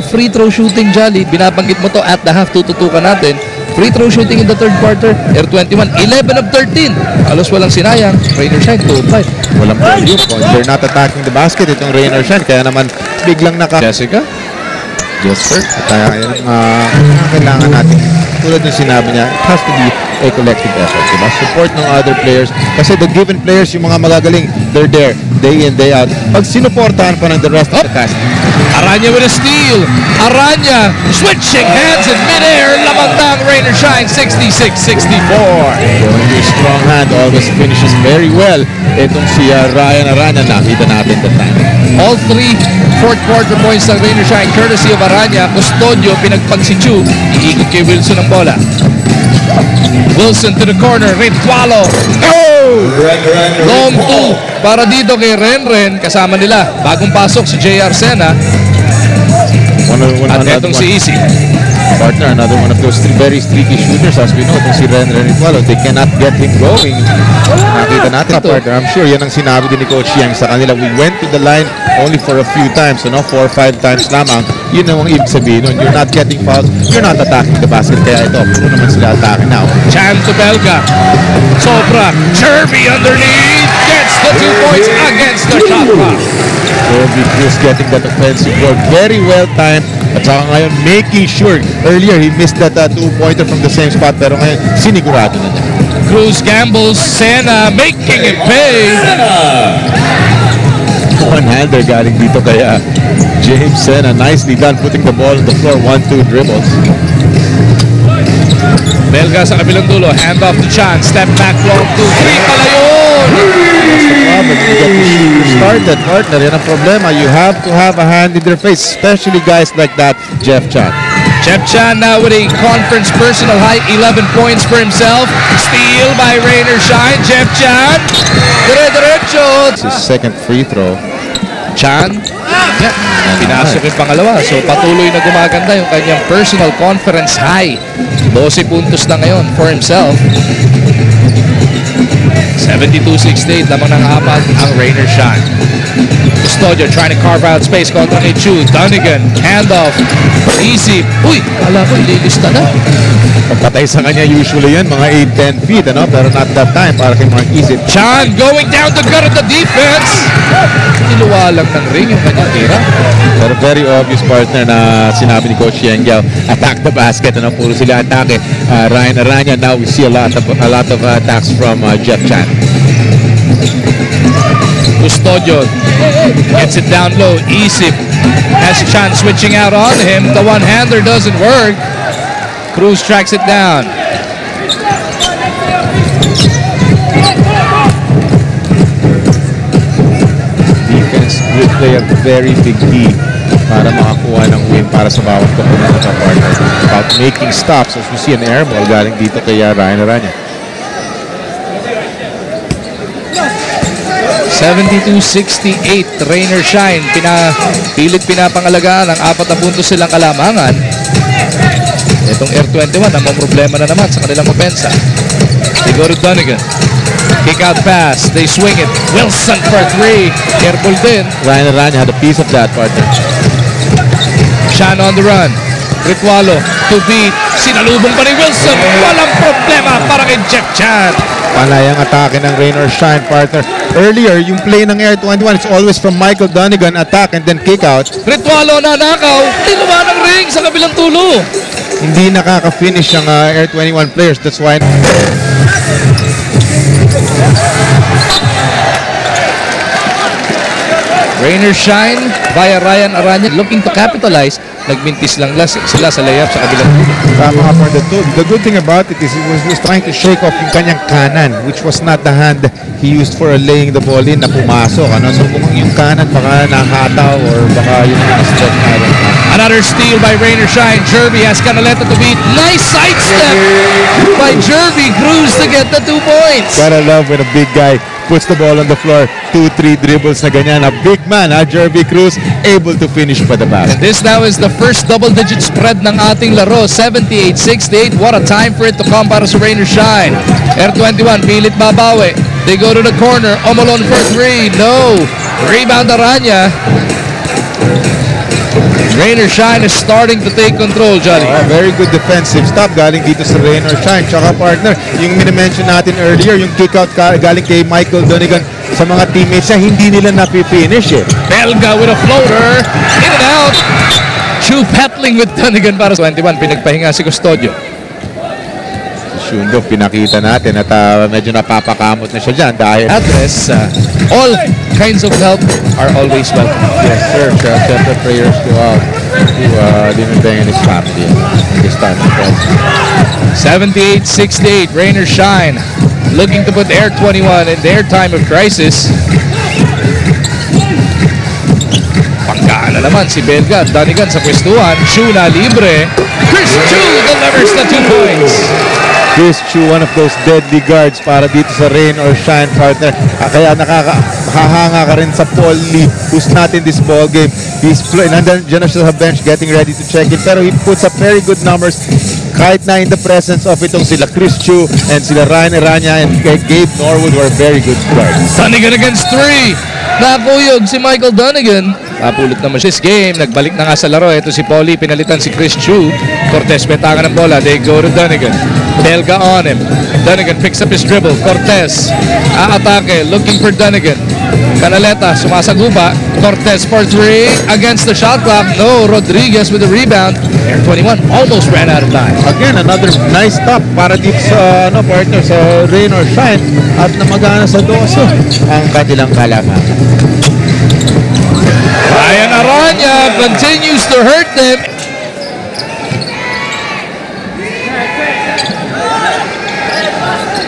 Free throw shooting, Jolly, binabanggit mo to at the half, tututukan natin. Free throw shooting in the third quarter, Air 21, 11 of 13. Halos walang sinayang. Rain or shine, 2-5. Walang value point. They're not attacking the basket itong Rain or shine. Kaya naman biglang Jessica? Yes, sir. Kaya kailangan natin, tulad ng sinabi niya, it has to be a collective effort. Diba? Support ng other players. Kasi the given players, yung mga magagaling, they're there, day in, day out. Pag sinuportahan pa ng the rest of the cast. Aranya with a steal. Aranya switching hands in midair. Lamandang Rain or shine, 66-64. Showing your strong hand, always finishes very well. Itong si Ryan Aranya, nakita natin the time. All three fourth quarter points ng Rain or shine, courtesy of Aranya. Custodio, pinagpag si Chu. Iikot kay Wilson ang bola. Wilson to the corner. Ritualo. Oh! Long two para dito kay Renren. Kasama nila. Bagong pasok si J.R. Sena. At etong si Easy. Partner, another one of those very streaky shooters. As we know, itong si Renren Ritualo, they cannot get him going. Nakita natin, partner. I'm sure yan ang sinabi din ni Coach Yang sa kanila. We went to the line only for a few times, 4 or 5 times lamang. Yun ang ibig sabihin nun. You're not getting fouled, you're not attacking the basket. Kaya ito, puro naman sila attacking now. Chan to Belga. Sobra. Cherby underneath. Gets the 2 points against the shot clock. Cherby Cruz getting that offensive board very well timed. At saka ngayon, making sure. Earlier, he missed that 2-pointer from the same spot. Pero ngayon, sinigurado na niya. Cruz gambles. Sena making it pay. One-hander galing dito kaya James Sena. Nicely done putting the ball on the floor. 1-2 dribbles. Belga sa kabilang dulo. Hand off to Chan. Step back long 2-3. Pala yun! You get to shoot started, partner. Yan ang problema. You have to have a hand in their face, especially guys like that, Jeff Chan. Jeff Chan now with a conference personal high, 11 points for himself. Steal by Rain or shine. Jeff Chan. Dire-diretso. It's his second free throw. Chan. Yeah. Pinasok yung pangalawa. So patuloy na gumaganda yung kanyang personal conference high. 12 puntos na ngayon for himself. 72-68 lamang ng apat ang Rain or shine. Custodio trying to carve out space kontra ni Chu. Dunnigan, handoff. Easy. Uy, ala ko, ililista na. Pagpatay sa kanya usually yan, mga 8-10 feet, pero not that time para kay Mark Easy. Chan going down the gut of the defense. Niluwalang ng ring yung kanyang tira. Pero very obvious, partner, na sinabi ni Coach Yang Yao, attack the basket, puro sila atake. Ryan Aranya, now we see a lot of attacks from Jeff Chan. Custodio gets it down low. Easy has Chan switching out on him. The one-hander doesn't work. Cruz tracks it down. Defense will play a very big key para makakuha ng win para sa bawat kapunan ng partner. About making stops, as we see an air ball galing dito kay Ryan Aranya. 72-68, Rain or shine. Pilit pinapangalagaan ang 4 na puntos silang kalamangan. Itong Air 21 ang mga problema na naman sa kanilang opensa. They go to Dunnigan. Kick out pass. They swing it. Wilson for 3. Careful din. Ryan Aranya had a piece of that, partner. Chan on the run. Ritualo to beat. Sinalubong pa ni Wilson. Walang problema para kay Jeff Chan. Panayang atake ng Rain or shine, partner. Earlier, yung play ng Air 21, it's always from Michael Dunnigan, attack and then kick out. Ritualo na nakaw. Tinuwa ng ring sa kabilang tulo. Hindi nakaka-finish ang Air 21 players. That's why Rain or shine via Ryan Aranya looking to capitalize. Nagmintis lang sila sa layup sa kabilang tulo. Tama ka, partner. The good thing about it is he was trying to shake off yung kanyang kanan, which was not the hand he used for laying the ball in na pumasok. So kung yung kanan baka nakataw or baka yung na-step na. Another steal by Rain or shine. Jerby has Canaleta to beat. Nice sidestep by Jerby Cruz to get the 2 points. Gotta love when a big guy puts the ball on the floor. 2-3 dribbles na ganyan. A big man, Jerby Cruz, able to finish pa the basket. And this now is the first double-digit spread ng ating laro. 78-68. What a time for it to come para sa Rain or shine. Air 21, pilit babawi. They go to the corner. Omolon for 3. No. Rebound Aranya. Rain or Shine is starting to take control, Johnny. Very good defensive stop galing dito sa Rain or Shine. Tsaka partner, yung minimension natin earlier, yung kick out galing kay Michael Donegan sa mga teammates niya, hindi nila napipinish eh. Belga with a floater. In and out. Chu battling with Donegan para sa 21. Pinagpahinga si Custodio. Shundo, pinakita natin at medyo napapakamot na siya dyan dahil Address, all kinds of help are always welcome. yes sir, siyempre prayers go out to Linodeng and his family this time. 78-68, Rain or Shine looking to put Air 21 in their time of crisis. Panggaan na naman si Belga. Donegan sa pwestuhan. Chu na libre. Chris Chu delivers the 2 points. Chris Chu, one of those deadly guards para dito sa Rain or Shine, partner. Kaya nakakahanga ka rin sa Paul Lee who's not in this ball game. Nandiyan na siya sa bench getting ready to check in. Pero he puts up very good numbers kahit na in the presence of itong sila Chris Chu and sila Ryan Aranya and Gabe Norwood were very good guards. Donegan against 3. Nakuyog si Michael Donegan. Napulot naman siya this game. Nagbalik na nga sa laro. Ito si Paulie. Pinalitan si Chris Chu. Cortez betangan ng bola. They go to Donegan. Belga on him. Donegan picks up his dribble. Cortez aatake. Looking for Donegan. Canaleta sumasagupa. Cortez for 3 against the shot clock. No. Rodriguez with the rebound. Air 21 almost ran out of time. Again, another nice stop para dito sa partner sa Rain or Shine at namagana sa 12 ang kanilang kalaban. Ryan Aranya continues to hurt them.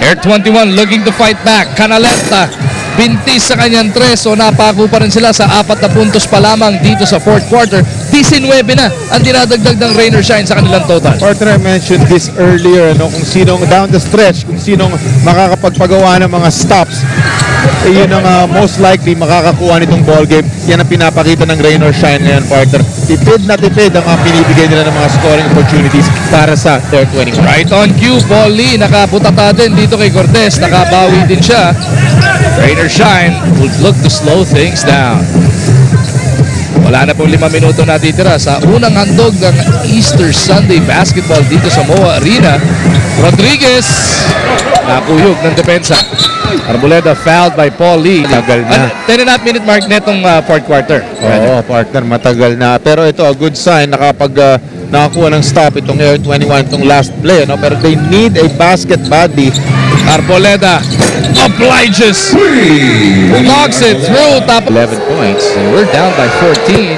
Air 21 looking to fight back. Canaleta bintis sa kanyang 3. So napako pa rin sila sa 4 na puntos pa lamang dito sa 4th quarter. 19 na ang dinadagdag ng Rain or Shine sa kanilang total. Partner, I mentioned this earlier, kung sinong down the stretch, kung sinong makakapagpagawa ng mga stops, yun ang most likely makakakuha nitong ball game. Yan ang pinapakita ng Rain or Shine ngayon, partner. Tipid na tipid ang mga pinibigay nila ng mga scoring opportunities para sa Air 21. Right on cue, Paul Lee nakaputata din dito kay Cortez. Nakabawi din siya. Rain or Shine would look to slow things down. Wala na pong 5 minuto natitira sa unang handog ng Easter Sunday basketball dito sa MOA Arena. Rodriguez nakuyog ng depensa. Arboleda fouled by Paul Lee. Tagal na. 10.5 minute mark netong 4th quarter. Oo, partner, matagal na. Pero ito, a good sign nakakuha ng stop itong Air 21 itong last play. Pero they need a basket badly. Arboleda obliges. Knocks it through. Top 11 points. And we're down by 14.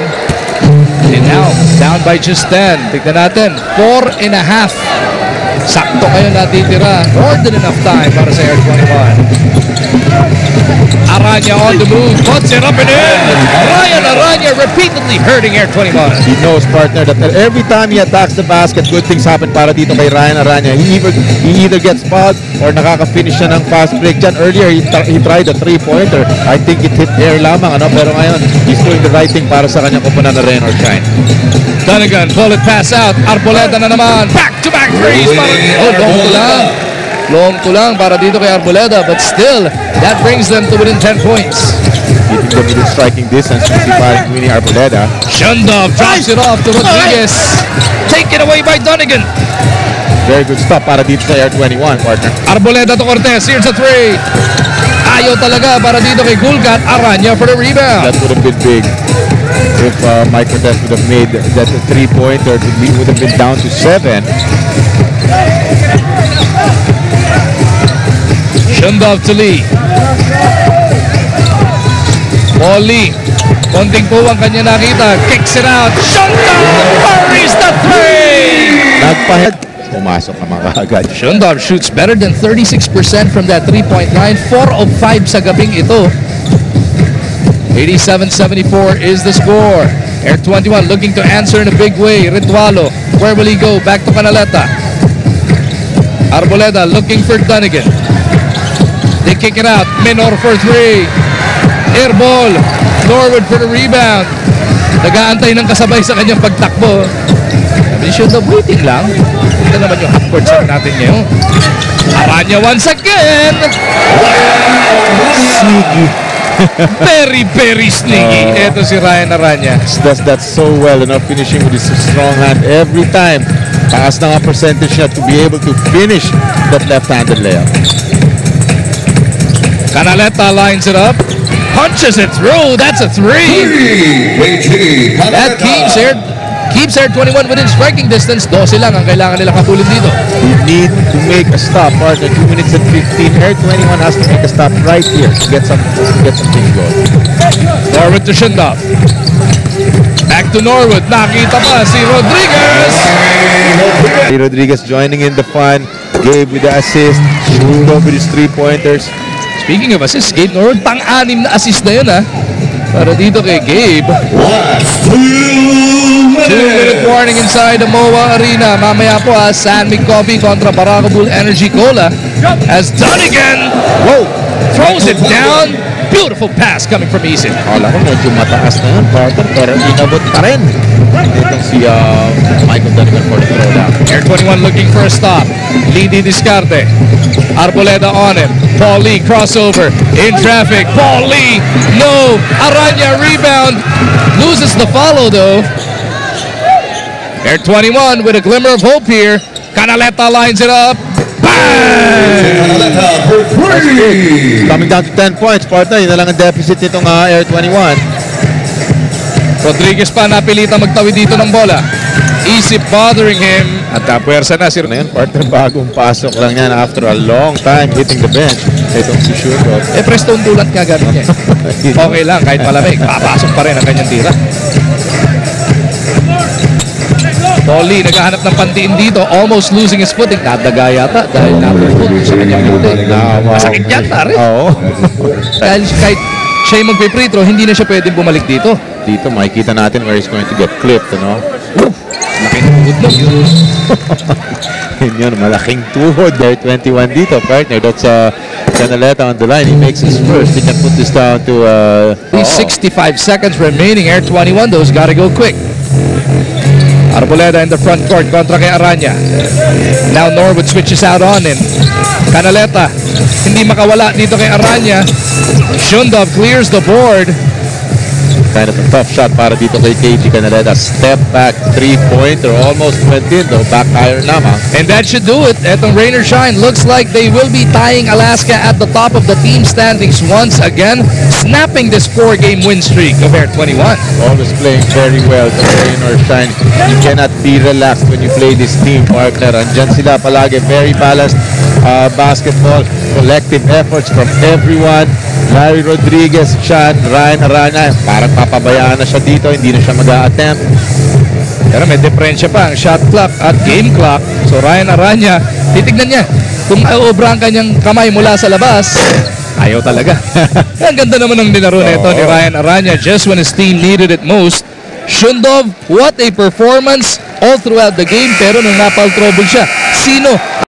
And now, down by just 10. Tignan natin. 4.5. Sakto kayo natitira. More than enough time para sa Air 21. Aranya on the move. Puts it up and in. Ryan Aranya repeatedly hurting Air 21. He knows, partner, that every time he attacks the basket, good things happen para dito kay Ryan Aranya. He either gets fouled or nakaka-finish siya ng fast break. Dyan earlier, he tried a 3-pointer. I think it hit air lamang. Pero ngayon, he's doing the right thing para sa kanyang kupunan na Rain or Shine. Donegan, pull it pass out. Arboleda na naman. Back-to-back threes. Long to lang para dito kay Arboleda. But still, that brings them to within 10 points. Keeping them within striking distance. Si parang Winnie Arboleda. Shundov drops it off to Rodriguez. Taken away by Donegan. Very good stop para dito sa Air 21, partner. Arboleda to Cortez. Here's a 3. Ayaw talaga para dito kay Gulgat. Aranya for the rebound. That would have been big. If Mike Cortez would have made that 3-pointer, we would have been down to 7. Shundov to Lee. Paul Lee. Konting po ang kanya nakita. Kicks it out. Shundov buries the 3. Nagpahead. Pumasok naman kaagad. Shundov shoots better than 36% from that 3-point line. 4 of 5 sa gabing ito. 87-74 is the score. Air 21 looking to answer in a big way. Ritualo. Where will he go? Back to Canaleta. Arboleda looking for Donegan. They kick it out. Minor for 3. Air ball. Norwood for the rebound. Nag-aantay ng kasabay sa kanyang pagtakbo. Sabi should have waiting lang. Ito naman yung half-court shot natin ngayon. Aranya once again. Very, very sneaky. Ito si Ryan Aranya. Does that so well, finishing with his strong hand every time. Taas na nga percentage niya to be able to finish that left-handed layup. Canaleta lines it up. Punches it through. That's a three. That keeps Air 21 within striking distance. 12 lang ang kailangan nilang habulin dito. You need to make a stop, partner. 2 minutes and 15. Air 21 has to make a stop right here to get some things going. Norwood to Shundov. Back to Norwood. Nakita pa si Rodriguez. Rodriguez joining in the fun. Gabe with the assist. Shundov with his 3-pointers. Speaking of assists, Gabe Norwood, pang-anim na assist na yun, ha? Para dito kay Gabe. 2-minute warning inside the MOA Arena. Mamaya po, San Mig Coffee kontra Barako Bull Energy Cola. As Dunnigan, throws it down. Beautiful pass coming from Isin. Kala ko medyo mataas na yun, partner, pero inabot pa rin. Itong si Michael Dunnigan for the throwdown. Air 21 looking for a stop. Lidi Discarte. Arboleda on him. Paul Lee crossover in traffic. Paul Lee, no. Aranya rebound. Loses the follow though. Air 21 with a glimmer of hope here. Canaleta lines it up. Bang! Coming down to 10 points, partner. Yun na lang ang deficit nitong Air 21. Rodriguez pa napilita magtawid dito ng bola. Isip bothering him. At puwersa na si Ngayon, partner, bagong pasok lang yan after a long time hitting the bench. Itong si Shundov. Prestone tulat nga gamit niya. Okay lang, kahit malamig, papasok pa rin ang kanyang tira. Paulie naghahanap ng pantiin dito, almost losing his footing. Nadaga yata dahil napuput sa kanyang footing. Masakit yan, pare. Oo. Dahil kahit siya yung magpe-free throw, hindi na siya pwedeng bumalik dito. Dito makikita natin where he's going to get clipped, Laking tuhod mo. Yun, malaking tuhod. There 21 dito, partner. That's Canaleta on the line. He makes his first. He can put this down to 65 seconds remaining. Air 21, those gotta go quick. Arboleda in the front court kontra kay Aranya. Now Norwood switches out on him. Canaleta hindi makawala dito kay Aranya. Shundov clears the board. Kind of a tough shot para dito kay KG Canaleta. Step back, 3-pointer. Almost went in though. Back iron lamang. And that should do it. Etong rain or shine. Looks like they will be tying Alaska at the top of the team standings once again. Snapping this 4-game win streak of Air 21. Always playing very well. The rain or shine. You cannot be relaxed when you play this team, partner. Andyan sila palagi. Very balanced basketball. Collective efforts from everyone. Larry Rodriguez, Sean, Ryan Aranya. Parang papabayaan na siya dito. Hindi na siya mag-a-attempt. Pero may diferensya pa ang shot clock at game clock. So Ryan Aranya, titignan niya. Kung mauubra ang kanyang kamay mula sa labas, ayaw talaga. Ang ganda naman ng nilaro nito ni Ryan Aranya just when his team needed it most. Shundov, what a performance all throughout the game. Pero nung napal trouble siya, sino